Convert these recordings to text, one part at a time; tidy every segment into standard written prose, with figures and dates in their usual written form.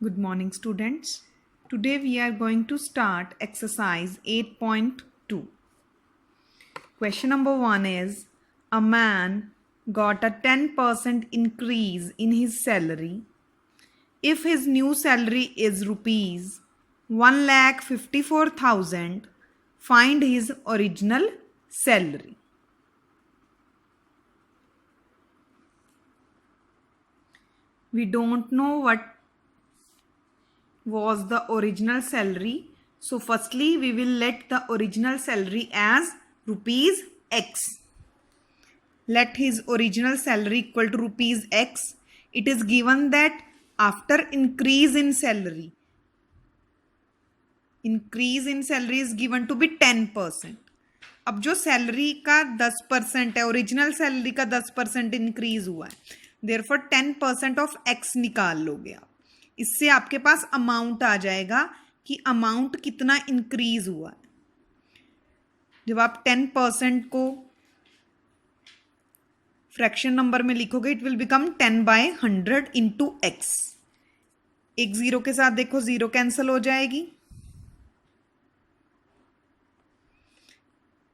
Good morning, students. Today we are going to start exercise 8.2. Question number 1 is: a man got a 10% increase in his salary. If his new salary is rupees 1,54,000, find his original salary. We don't know what was the original salary. So firstly, we will let the original salary as rupees X. Let his original salary equal to rupees X. It is given that after increase in salary is given to be 10%. अब जो salary का 10% है, original salary का 10% increase हुआ है, therefore 10% of x निकाल लोगे आप. इससे आपके पास अमाउंट आ जाएगा कि अमाउंट कितना इंक्रीज हुआ है. जब आप 10% को फ्रैक्शन नंबर में लिखोगे, it will become 10/100 into x. एक जीरो के साथ देखो, जीरो कैंसिल हो जाएगी.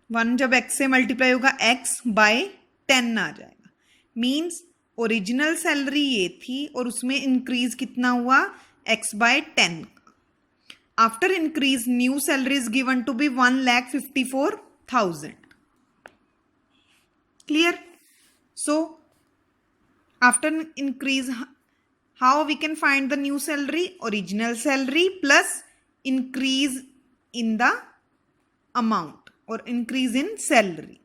1 जब x से मल्टीप्लाई होगा, x बाय 10 आ जाएगा. मीन्स ओरिजिनल सैलरी ये थी और उसमें इंक्रीज कितना हुआ, x by 10. After increase new salary is given to be 1,54,000. Clear? So after increase, how we can find the new salary? Original salary plus increase in the amount or increase in salary.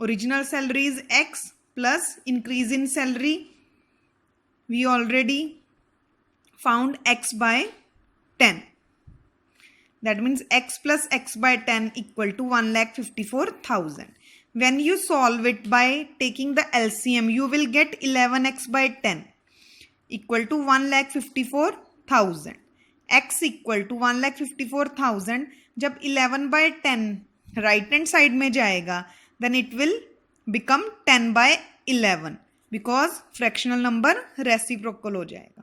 Original salary is X plus increase in salary. We already found X by 10. That means X plus X by 10 equal to 1,54,000. When you solve it by taking the LCM, you will get 11x by 10 equal to 1,54,000. X equal to 1,54,000. जब 11/10 right hand side में जाएगा, then it will become 10/11 because fractional number reciprocal हो जाएगा.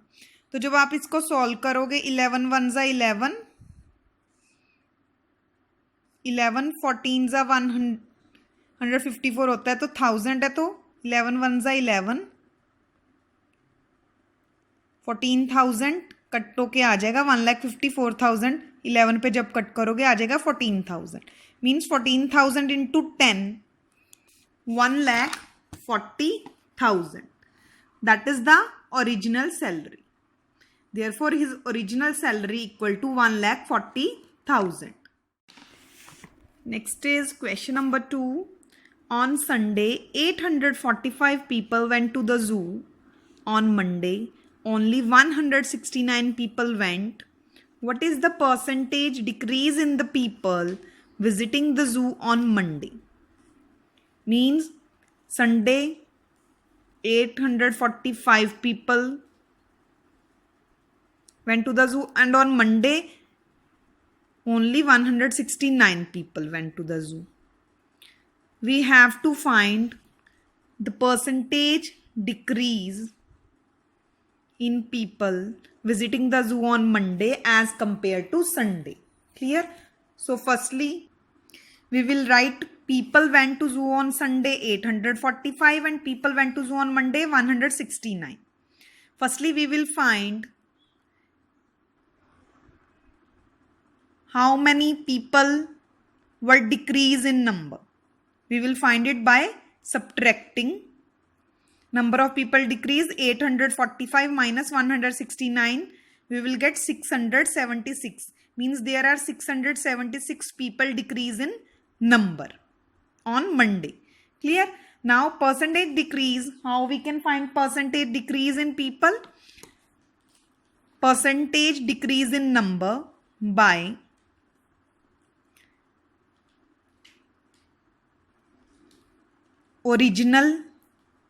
तो जब आप इसको solve करोगे, 11 1 ज़ा 11, 11 14 ज़ा 154 होता है, तो 1000 है, तो 11 1 ज़ा 11, 14,000 कट होके आ जाएगा 1,54,000. 11 पे जब कट करोगे आ जाएगा 14,000. Means 14,000 into 10, 1,40,000. That is the original salary. Therefore his original salary equal to 1,40,000. Next is question number 2. On Sunday 845 people went to the zoo. On Monday only 169 people went. What is the percentage decrease in the people visiting the zoo on Monday? Means Sunday 845 people went to the zoo and on Monday only 169 people went to the zoo. We have to find the percentage decrease in people visiting the zoo on Monday as compared to Sunday. Clear? So firstly, we will write people went to zoo on Sunday 845 and people went to zoo on Monday 169. Firstly, we will find how many people were decreased in number. We will find it by subtracting. Number of people decrease, 845 minus 169, we will get 676. Means there are 676 people decrease in number on Monday. Clear? Now percentage decrease, how we can find percentage decrease in people? Percentage decrease in number by original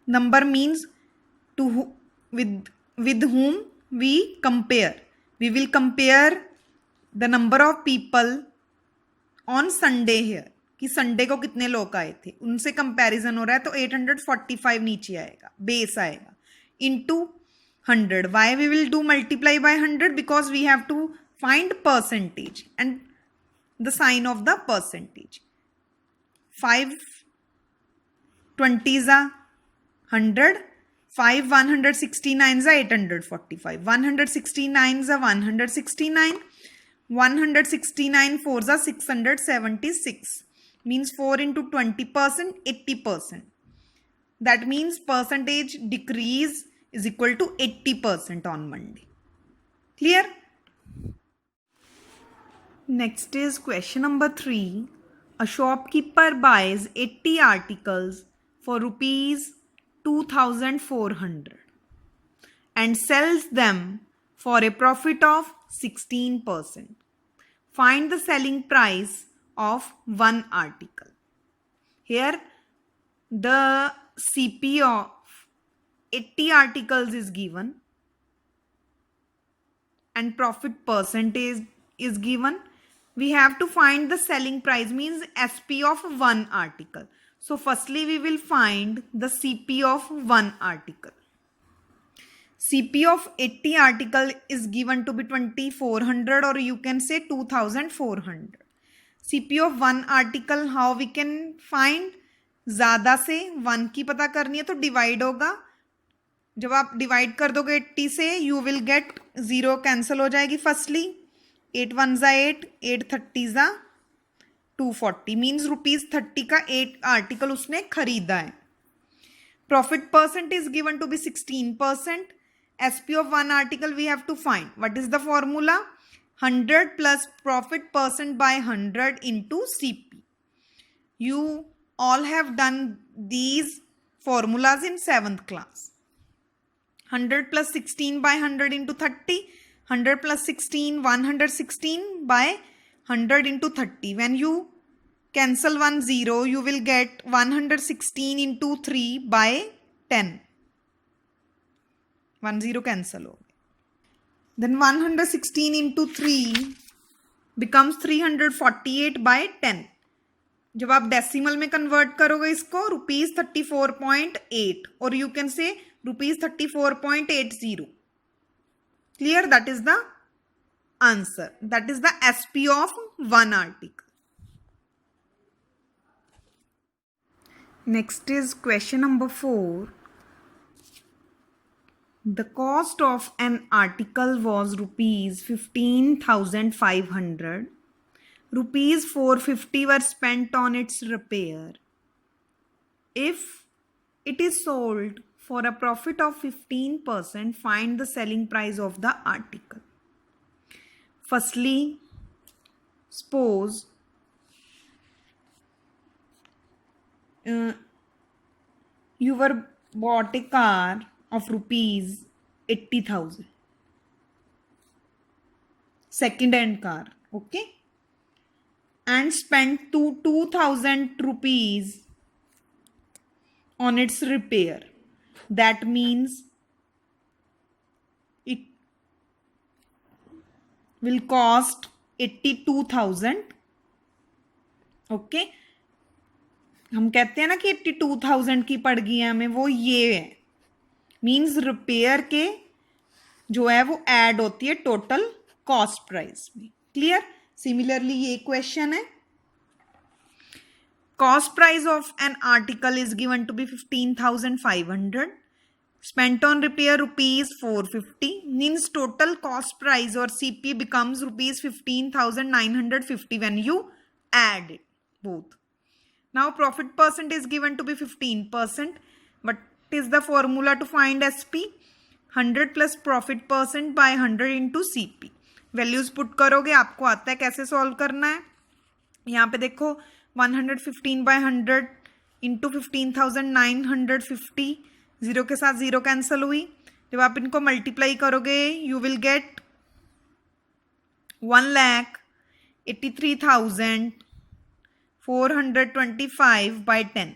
number, means to with whom we compare. We will compare the number of people on Sunday here, कि Sunday को कितने लोग आए थे, उनसे comparison हो रहा है. तो 845 नीचे आएगा, बेस आएगा, into 100. Why we will do multiply by 100? Because we have to find percentage and the sign of the percentage. 5 20s are 100. 5 169s are 845. 169s are 169. 169 4s are 676. Means 4 into 20%, 80%. That means percentage decrease is equal to 80% on Monday. Clear? Next is question number 3. A shopkeeper buys 80 articles for rupees 2,400 and sells them for a profit of 16%. Find the selling price of one article. Here the CP of 80 articles is given and profit percentage is given. We have to find the selling price, means SP of one article. So firstly we will find the CP of one article. CP of 80 article is given to be 2400 or you can say 2400. CP of one article how we can find? ज़्यादा से 1 की पता करनी है तो divide होगा. जब आप डिवाइड कर दोगे 80 से यू विल गेट 0 कैंसिल हो जाएगी. फर्स्टली 8 1 ज़ा 8, 8 30 ज़ा 240. मीन्स ₹30 का 8 आर्टिकल उसने खरीदा है. Profit percent is given to be 16%. SP of one article we have to find. What is the formula? 100 plus profit percent by 100 into CP. You all have done these formulas in 7th class. 100 plus 16 by 100 into 30. 100 plus 16, 116 by 100 into 30. When you cancel 1 0, you will get 116 into 3 by 10. 1 0 cancel. Then 116 into 3 becomes 348 by 10. जब आप decimal में convert करोगे इसको ₹34.8 और you can say ₹34.80. Clear? That is the answer. That is the SP of one article. Next is question number 4. The cost of an article was rupees 15,500. Rupees 450 were spent on its repair. If it is sold for a profit of 15%, find the selling price of the article. Firstly, suppose you were bought a car of rupees 80,000. Second-hand car, okay? And spent 2,000 rupees on its repair. That means it will cost 82,000. Okay? हम कहते हैं ना कि 82,000 की पड़ गई है हमें, वो ये है. मीन्स रिपेयर के जो है वो ऐड होती है टोटल कॉस्ट प्राइस में. क्लियर? सिमिलरली ये क्वेश्चन है. Cost price of an article is given to be 15,500. Spent on repair rupees 450. Means total cost price or CP becomes rupees 15,950 when you add it both. Now profit percent is given to be 15%. What is the formula to find SP? 100 plus profit percent by 100 into CP. Values put करोगे आपको आता है कैसे solve करना है. यहाँ पे देखो 115 by 100 इंटू 15,950. जीरो के साथ जीरो कैंसिल हुई. जब आप इनको मल्टीप्लाई करोगे यू विल गेट 1,83,425 by 10.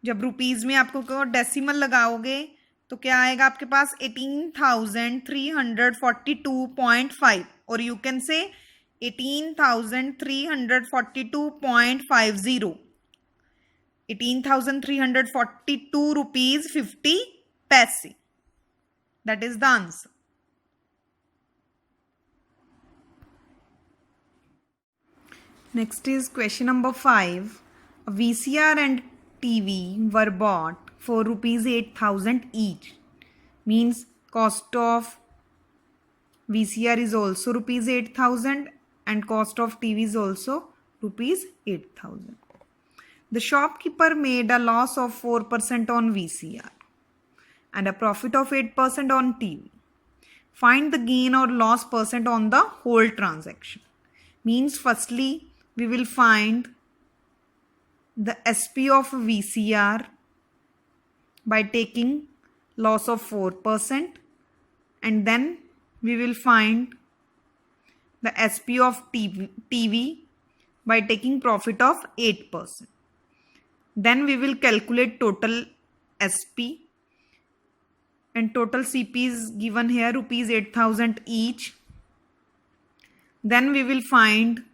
जब रुपीज में आपको डेसिमल लगाओगे तो क्या आएगा आपके पास 18,342.5 और यू कैन से 18,342.50. 18,342 रुपीज 50 पैसे. That is the answer. Next is question number 5. A VCR and TV were bought for rupees 8,000 each. Means cost of VCR is also rupees 8,000 and cost of TV is also rupees 8,000. The shopkeeper made a loss of 4% on VCR and a profit of 8% on TV. Find the gain or loss percent on the whole transaction. Means firstly we will find the SP of VCR by taking loss of 4%, and then we will find the SP of TV by taking profit of 8%. Then we will calculate total SP, and total CP is given here rupees 8,000 each. Then we will find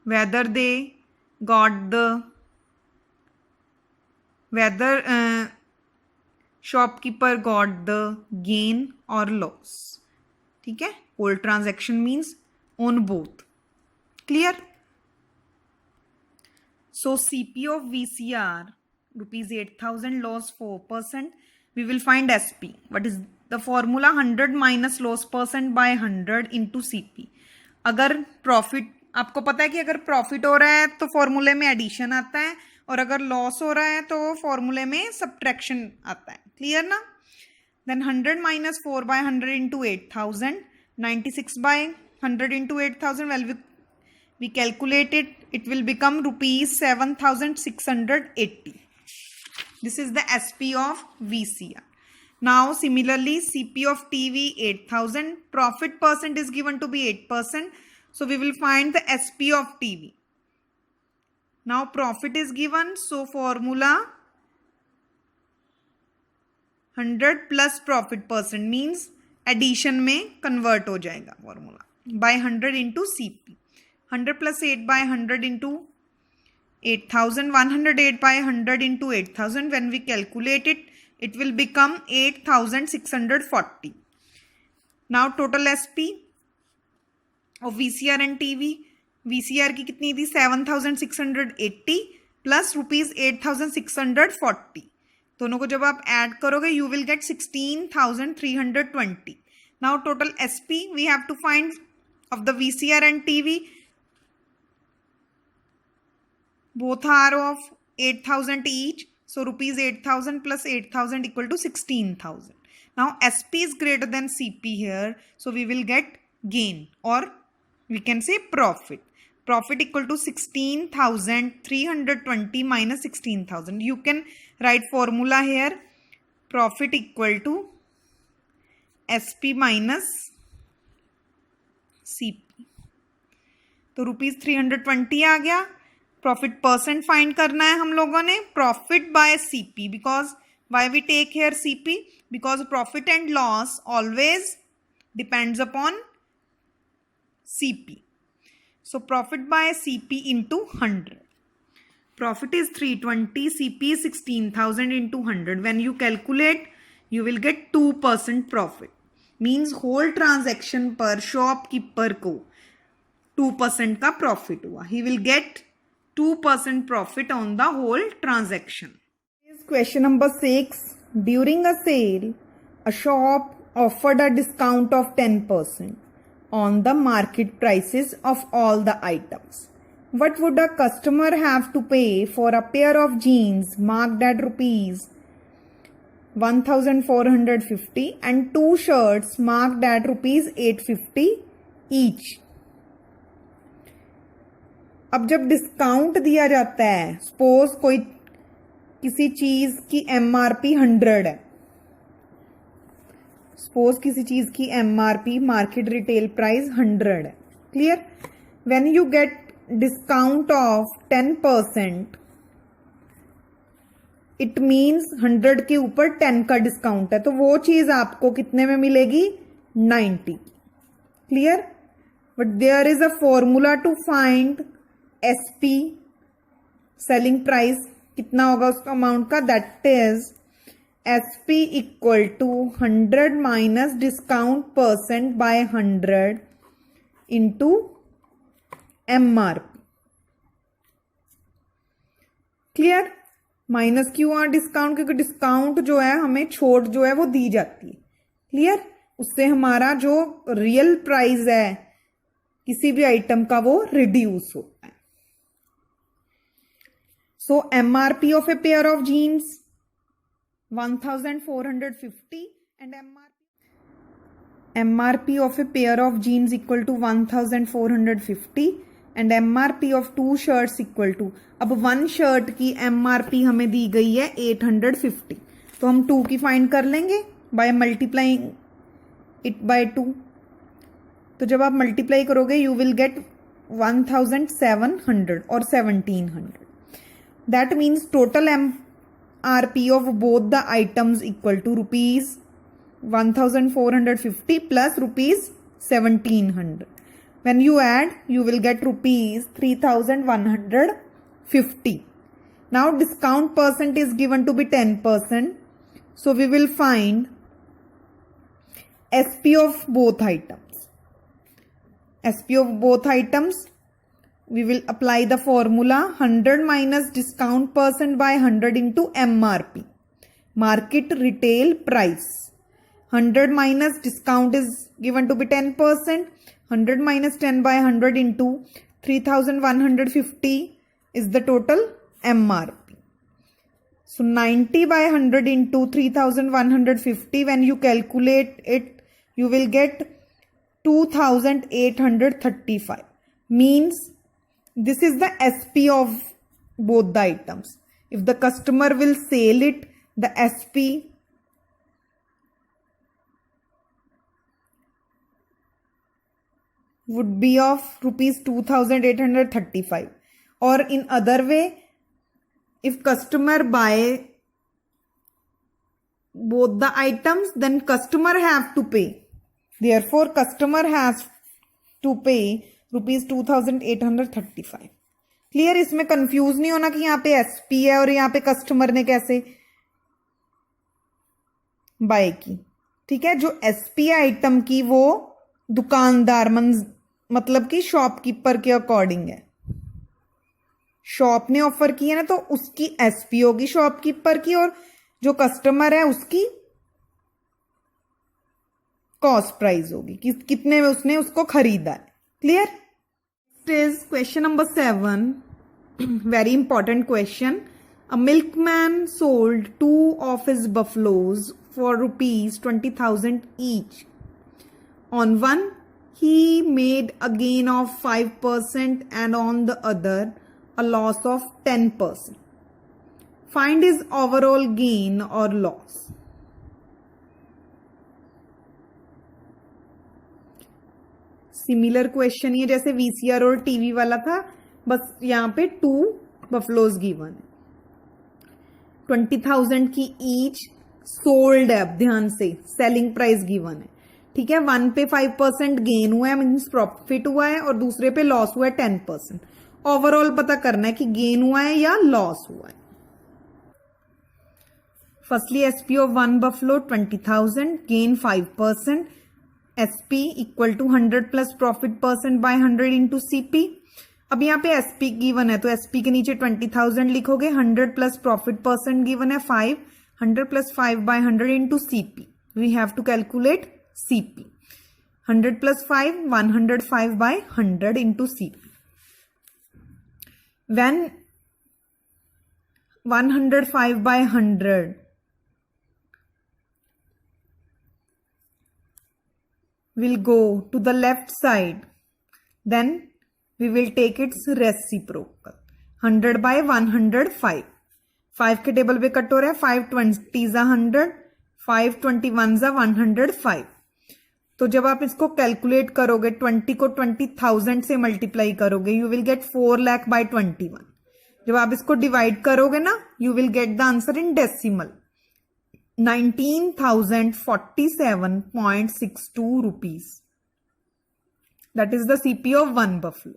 whether shopkeeper got the gain or loss. ठीक है, whole transaction means on both. Clear? So CP of VCR rupees 8,000, loss 4%. We will find SP. What is the formula? 100 minus loss percent by 100 into CP. अगर profit, आपको पता है कि अगर profit हो रहा है तो फॉर्मूले में एडिशन आता है, और अगर लॉस हो रहा है तो फॉर्मूले में सब्ट्रैक्शन आता है. क्लियर ना? Then 100 minus 4 by 100 into 8,000, 96 by 100 into 8,000. Well we calculate it will become rupees 7,680. This is the SP of VCR. Now similarly CP of TV 8,000, profit percent is given to be 8%. So we will find the SP of TV. Now profit is given, so formula 100 plus profit percent means addition में convert हो जाएगा formula by 100 into CP. 100 plus 8 by 100 into 8,000, 108 by 100 into 8,000. When we calculate it, it will become 8,640. Now total SP of VCR and TV. VCR की कितनी थी? 7,680 plus rupees 8,640. दोनों को जब आप ऐड करोगे you will get 16,320. Now total SP we have to find of the VCR and TV. Both are of 8,000 each. So rupees 8,000 plus 8,000 equal to 16,000. Now SP is greater than CP here. So we will get gain, or we can say profit. Profit equal to 16,320 minus 16,000. You can write formula here. Profit equal to SP minus CP. तो rupees 320 आ गया. Profit percent find करना है हम लोगों ने. Profit by CP, because why we take here CP, because profit and loss always depends upon CP. So profit by CP into 100. Profit is 320, CP is 16,000 into 100. When you calculate, you will get 2% profit. Means whole transaction पर shopkeeper को 2% का profit हुआ. He will get 2% profit on the whole transaction. Question number 6. During a sale, a shop offered a discount of 10% on the market prices of all the items. What would a customer have to pay for a pair of jeans marked at rupees 1,450 and 2 shirts marked at rupees 850 each? अब जब discount दिया जाता है, suppose कोई किसी चीज की MRP 100 है, सपोज किसी चीज की MRP मार्केट रिटेल प्राइस 100 है. Clear? When you get discount of 10%, it means 100 के ऊपर 10 का डिस्काउंट है, तो वो चीज आपको कितने में मिलेगी? 90. Clear? But there is a formula to find SP selling price कितना होगा उसका अमाउंट का. दैट इज SP equal to 100 minus discount percent by 100 into MRP. Clear? Minus क्यों आ डिस्काउंट? क्योंकि डिस्काउंट जो है हमें छूट जो है वो दी जाती है. क्लियर? उससे हमारा जो रियल प्राइस है किसी भी आइटम का वो रिड्यूस होता है. So MRP of a pair of jeans 1450 and MRP of a pair of jeans equal to 1450 and MRP of two shirts equal to. अब वन शर्ट की MRP हमें दी गई है 850, तो हम 2 की फाइंड कर लेंगे बाय मल्टीप्लाइंग इट बाय 2. तो जब आप मल्टीप्लाई करोगे यू विल गेट 1700 और 1700. That means total MRP of both the items equal to rupees 1450 plus rupees 1700. When you add, you will get rupees 3150. Now discount percent is given to be 10%. So we will find SP of both items. SP of both items, we will apply the formula 100 minus discount percent by 100 into MRP. Market retail price. 100 minus discount is given to be 10%. 100 minus 10 by 100 into 3150 is the total MRP. So 90 by 100 into 3150, when you calculate it, you will get 2835. Means this is the SP of both the items. If the customer will sell it, the SP would be of rupees 2835. Or in other way, if customer buy both the items, then customer have to pay. Therefore, customer has to pay rupees 2835. Clear? इसमें confuse नहीं होना कि यहाँ पे SP है और यहाँ पे कस्टमर ने कैसे बाय की. ठीक है? जो SP आइटम की वो दुकानदार मतलब कि शॉपकीपर के अकॉर्डिंग है. शॉप ने ऑफर की है ना, तो उसकी SP होगी शॉपकीपर की, और जो कस्टमर है उसकी कॉस्ट प्राइस होगी कि कितने में उसने उसको खरीदा है. Clear? Is question number 7. Very important question. A milkman sold 2 of his buffaloes for rupees 20,000 each. On one, he made a gain of 5% and on the other, a loss of 10%. Find his overall gain or loss. Similar question ये जैसे VCR और TV वाला था, बस यहाँ पे 2 buffaloes given है. 20,000 की ईच सोल्ड है. अब ध्यान से, सेलिंग प्राइस गिवन है. ठीक है? वन पे 5% गेन हुआ है, मीन्स प्रॉफिट हुआ है, और दूसरे पे लॉस हुआ है 10%. ओवरऑल पता करना है कि गेन हुआ है या लॉस हुआ है. Firstly SP of 1 buffalo 20,000, gain 5%. SP equal to 100 plus profit percent by 100 into CP. अब यहाँ पे SP गिवन है तो SP के नीचे 20,000 लिखोगे. 100 प्लस प्रॉफिट परसेंट गिवन है 5. 100 plus 5 by 100 into CP. We have to calculate CP. 100 plus 5, 105 by 100 into CP. When 105 by 100 will go to the left side, then we will take its reciprocal. 100 by 105. 5 के table पे cut हो रहा है. 5 20s 100, 5 21s 105. तो जब आप इसको calculate करोगे, 20 को 20,000 से मल्टीप्लाई करोगे, you will get 4 lakh by 21. जब आप इसको डिवाइड करोगे ना, you will get the answer in decimal. 19,047.62 rupees. That is the CP of 1 buffalo.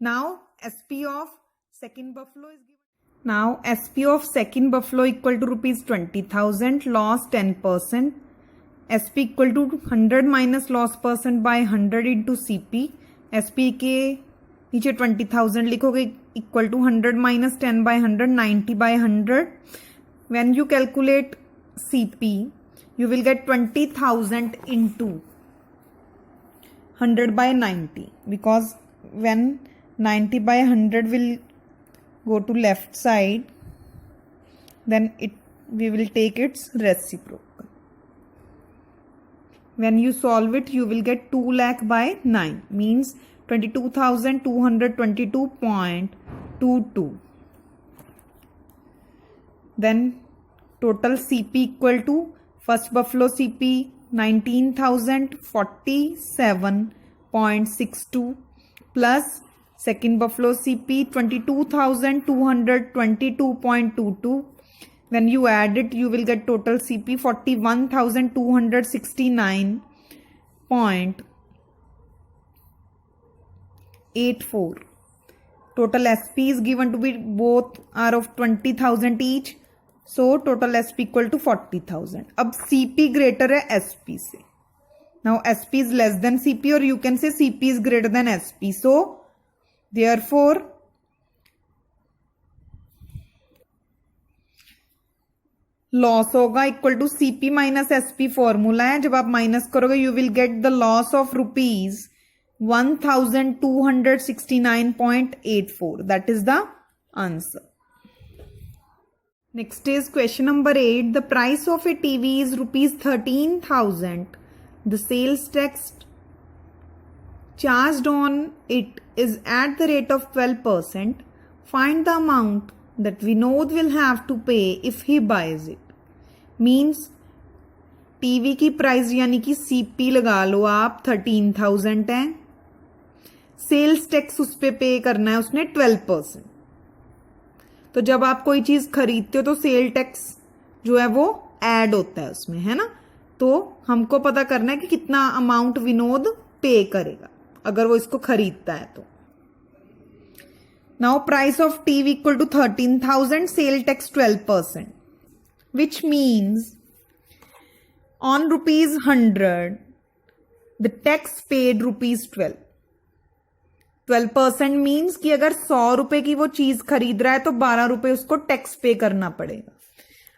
Now SP of second buffalo is given. Now SP of second buffalo equal to rupees 20,000, loss 10%. SP equal to 100 minus loss percent by 100 into CP. SP के नीचे 20,000 लिखोगे equal to 100 minus 10 by 100, 90 by 100. When you calculate CP, you will get 20,000 into 100 by 90, because when 90 by 100 will go to left side, then we will take its reciprocal. When you solve it, you will get 2 lakh by 9, means 22,222.22. Then total CP equal to first buffalo CP 19,047.62 plus second buffalo CP 22,222.22. When you add it, you will get total CP 41,269.84. Total SP is given to be both are of 20,000 each. So total SP equal to 40,000. अब CP greater है SP से. Now SP is less than CP, or you can say CP is greater than SP. So therefore loss होगा equal to CP minus SP formula है. जब आप minus करोगे you will get the loss of rupees 1,269.84. That is the answer. Next is question number 8. The price of a TV is rupees 13,000. The sales tax charged on it is at the rate of 12%. Find the amount that Vinod will have to pay if he buys it. Means TV की price यानी कि CP लगा लो आप 13,000 है. Sales tax उस पे करना है उसने 12%. तो जब आप कोई चीज खरीदते हो तो सेल टैक्स जो है वो ऐड होता है उसमें, है ना. तो हमको पता करना है कि कितना अमाउंट विनोद पे करेगा अगर वो इसको खरीदता है तो. Now price of TV equal to 13,000, sale tax 12%, which means on rupees 100 the tax paid rupees 12% means कि अगर 100 रुपए की वो चीज खरीद रहा है तो 12 रुपए उसको टैक्स पे करना पड़ेगा.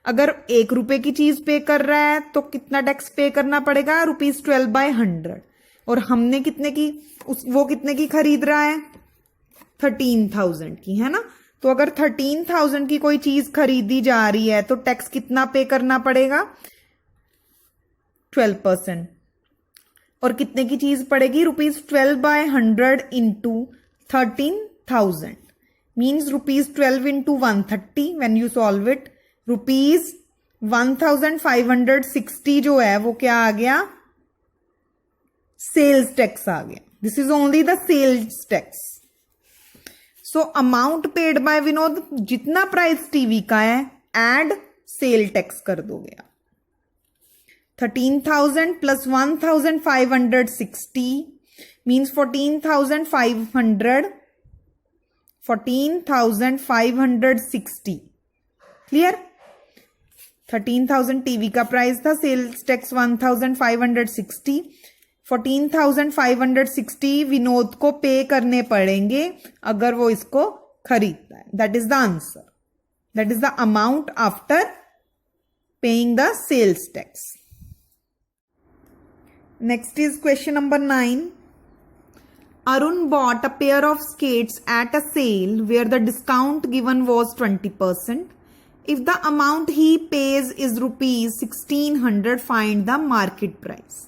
अगर 1 रुपए की चीज पे कर रहा है तो कितना टैक्स पे करना पड़ेगा, रुपीज 12/100. और हमने कितने की वो कितने की खरीद रहा है, 13,000 की, है ना. तो अगर 13,000 की कोई चीज खरीदी जा रही है तो टैक्स कितना पे करना पड़ेगा, 12%. और कितने की चीज पड़ेगी, rupees 12/100 into 13,000 means rupees 12 into 130. When you solve it rupees 1,560 जो है वो क्या आ गया, सेल्स टैक्स आ गया. This is only the sales tax. So amount paid by Vinod, जितना प्राइस टीवी का है एड सेल टैक्स कर दोगे आप. 13,000 plus 1,560 means 14,500. 14,560. क्लियर. 13,000 टीवी का प्राइस था, सेल्स टैक्स 1,560. 14,560 विनोद को पे करने पड़ेंगे अगर वो इसको खरीदता है. That is the answer. That is the amount after paying the sales tax. Next is question number 9. Arun bought a pair of skates at a sale where the discount given was 20%. If the amount he pays is rupees 1,600, find the market price.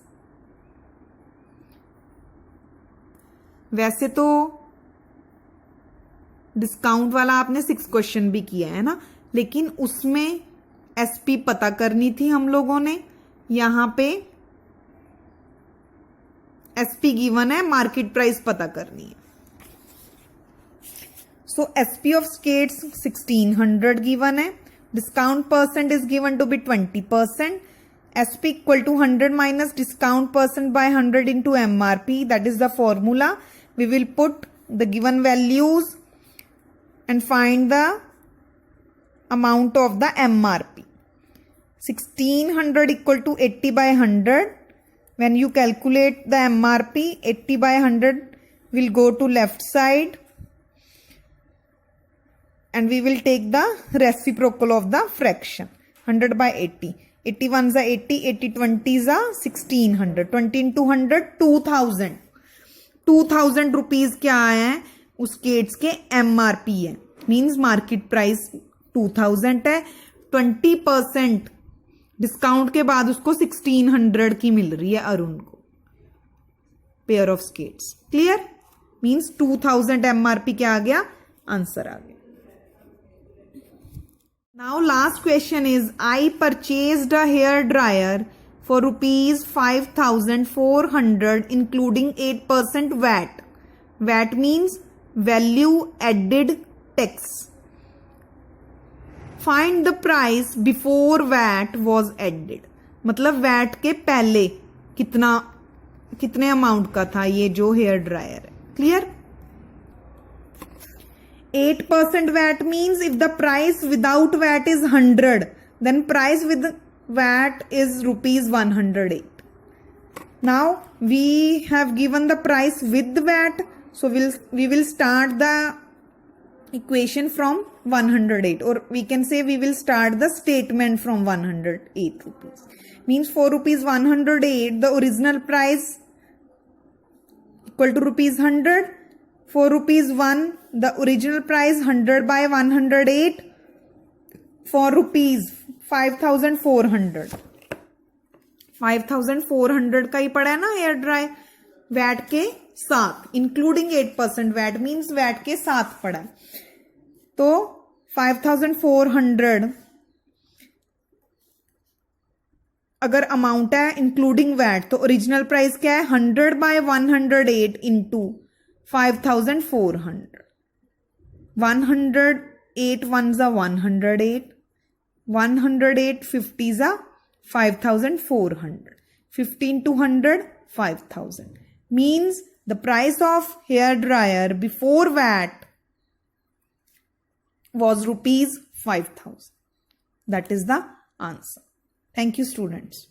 वैसे तो discount वाला आपने 6 question भी किया है ना, लेकिन उसमें SP पता करनी थी हम लोगों ने. यहां पे SP गिवन है, मार्केट प्राइस पता करनी है. So SP of skates 1,600 given है. Discount percent is given to be 20%. SP equal to 100 minus discount percent by 100 into MRP. That is the formula. We will put the given values and find the amount of the MRP. 1600 equal to 80 by 100. When you calculate the MRP, 80 by 100 will go to left side and we will take the reciprocal of the fraction. 100 by 80. 81 is 80, 80 20 is 1600. 20 into 100, 2000. 2000 rupees क्या है उस केट्स के MRP है, means market price 2000 है. 20% discount के बाद उसको 1600 की मिल रही है अरुण को pair of skates. Clear? Means 2000 MRP क्या आ गया, आंसर आ गया. Now last question is, I purchased a hair dryer for rupees 5400 including 8% VAT. VAT means value added tax. Find the price before VAT was added. मतलब VAT के पहले कितने amount का था ये जो हेयर ड्रायर है. Clear? 8% VAT means if the price without VAT is 100, then price with VAT is rupees 108. Now we have given the price with VAT, so we will start the equation from 108, or we can say we will start the statement from 108 rupees. Means for rupees 108, the original price equal to rupees 100. For rupees 1, the original price 100 by 108. For rupees 5400. 5400 का ही पड़ा है ना hair dry, VAT के साथ, including 8% VAT means VAT के साथ पड़ा है. तो 5400 अगर अमाउंट है इंक्लूडिंग वैट, तो ओरिजिनल प्राइस क्या है, 100 by 108 into 5400. 108 ones are 108. 108 50s are 5400. 15 to 100 5000. Means the price of hair dryer before VAT was rupees 5000. That is the answer. Thank you, students.